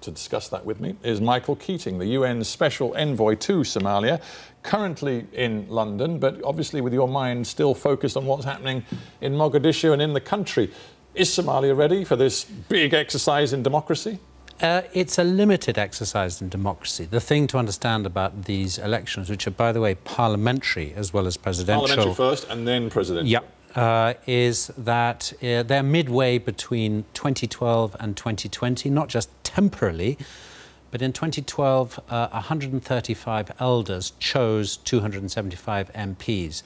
to discuss that with me is Michael Keating, the UN Special Envoy to Somalia, currently in London, but obviously with your mind still focused on what's happening in Mogadishu and in the country. Is Somalia ready for this big exercise in democracy? It's a limited exercise in democracy. The thing to understand about these elections, which are, by the way, parliamentary as well as presidential... Parliamentary first and then presidential. Yep. Is that they're midway between 2012 and 2020, not just temporarily, but in 2012, 135 elders chose 275 MPs.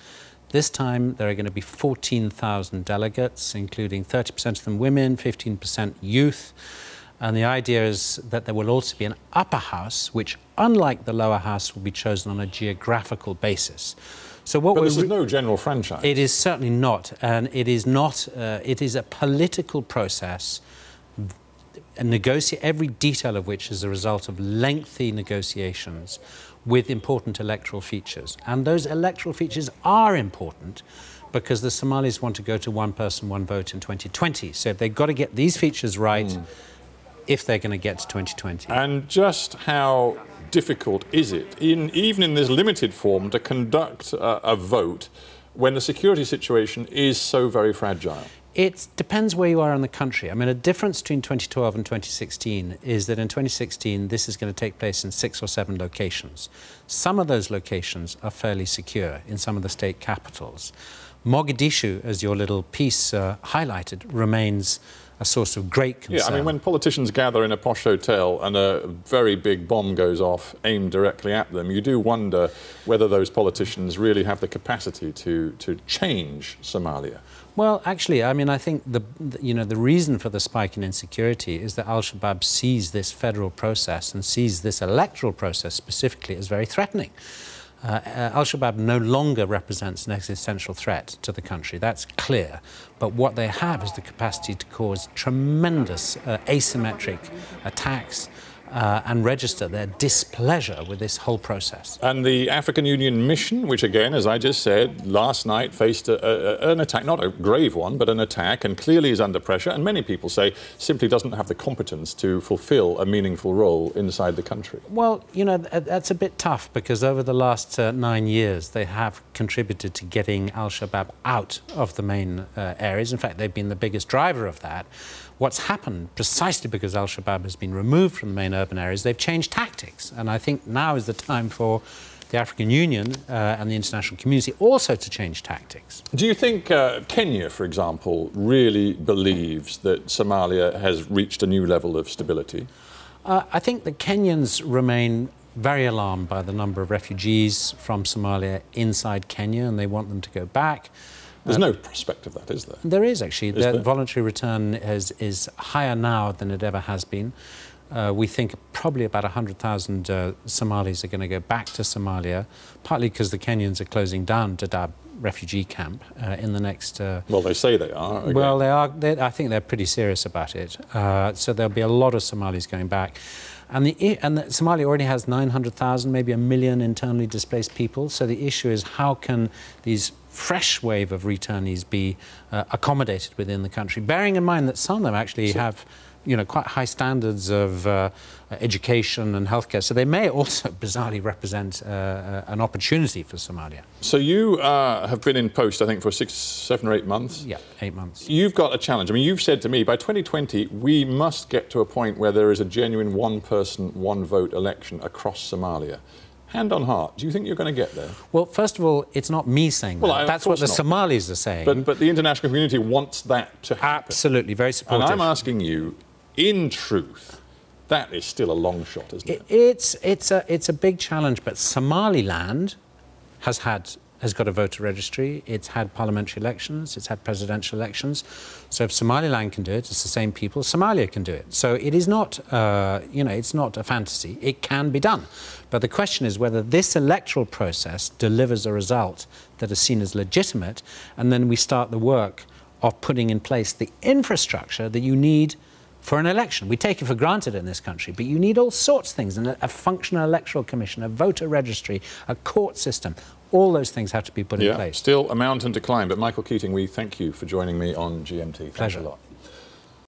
This time, there are going to be 14,000 delegates, including 30% of them women, 15% youth. And the idea is that there will also be an upper house, which, unlike the lower house, will be chosen on a geographical basis. So what but this is no general franchise. It is certainly not, and it is not. It is a political process, every detail of which is a result of lengthy negotiations with important electoral features. And those electoral features are important because the Somalis want to go to one person, one vote in 2020. So they've got to get these features right if they're going to get to 2020. And just how difficult is it, even in this limited form, to conduct a vote when the security situation is so very fragile? It depends where you are in the country. I mean, a difference between 2012 and 2016 is that in 2016, this is going to take place in 6 or 7 locations. Some of those locations are fairly secure in some of the state capitals. Mogadishu, as your little piece highlighted, remains a source of great concern. Yeah, I mean, when politicians gather in a posh hotel and a very big bomb goes off aimed directly at them, you do wonder whether those politicians really have the capacity to change Somalia. Well, actually, I mean, I think the reason for the spike in insecurity is that Al-Shabab sees this federal process and sees this electoral process specifically as very threatening. Al-Shabaab no longer represents an existential threat to the country, that's clear. But what they have is the capacity to cause tremendous asymmetric attacks and register their displeasure with this whole process. And the African Union mission, which again, as I just said, last night faced an attack, not a grave one, but an attack, and clearly is under pressure, and many people say simply doesn't have the competence to fulfill a meaningful role inside the country. Well, you know, that's a bit tough because over the last 9 years, they have contributed to getting Al-Shabaab out of the main areas. In fact, they've been the biggest driver of that. What's happened, precisely because Al-Shabaab has been removed from the main urban areas, they've changed tactics. And I think now is the time for the African Union and the international community also to change tactics. Do you think Kenya, for example, really believes that Somalia has reached a new level of stability? I think the Kenyans remain very alarmed by the number of refugees from Somalia inside Kenya, and they want them to go back. There's no prospect of that, is there? There is, actually. The voluntary return is higher now than it ever has been. We think probably about 100,000 Somalis are going to go back to Somalia, partly because the Kenyans are closing down Dadaab refugee camp in the next... well, they say they are. Again. Well, they are. I think they're pretty serious about it. So there'll be a lot of Somalis going back. And Somalia already has 900,000, maybe 1 million internally displaced people. So the issue is how can these fresh wave of returnees be accommodated within the country, bearing in mind that some of them actually have, you know, quite high standards of education and healthcare. So they may also bizarrely represent an opportunity for Somalia. So you have been in post, I think, for 6, 7 or 8 months? Yeah, 8 months. You've got a challenge. I mean, you've said to me, by 2020, we must get to a point where there is a genuine one-person, one-vote election across Somalia. Hand on heart, do you think you're going to get there? Well, first of all, it's not me saying that. Well, that's what the Somalis are saying. But the international community wants that to happen. Absolutely, very supportive. And I'm asking you, in truth, that is still a long shot, isn't it? It's a big challenge, but Somaliland has got a voter registry, it's had parliamentary elections, it's had presidential elections. So if Somaliland can do it, it's the same people, Somalia can do it. So it is not, you know, it's not a fantasy. It can be done. But the question is whether this electoral process delivers a result that is seen as legitimate, and then we start the work of putting in place the infrastructure that you need for an election. We take it for granted in this country, but you need all sorts of things, and a functional electoral commission, a voter registry, a court system. All those things have to be put in place. Still a mountain to climb. But Michael Keating, we thank you for joining me on GMT. Thanks Pleasure. a lot.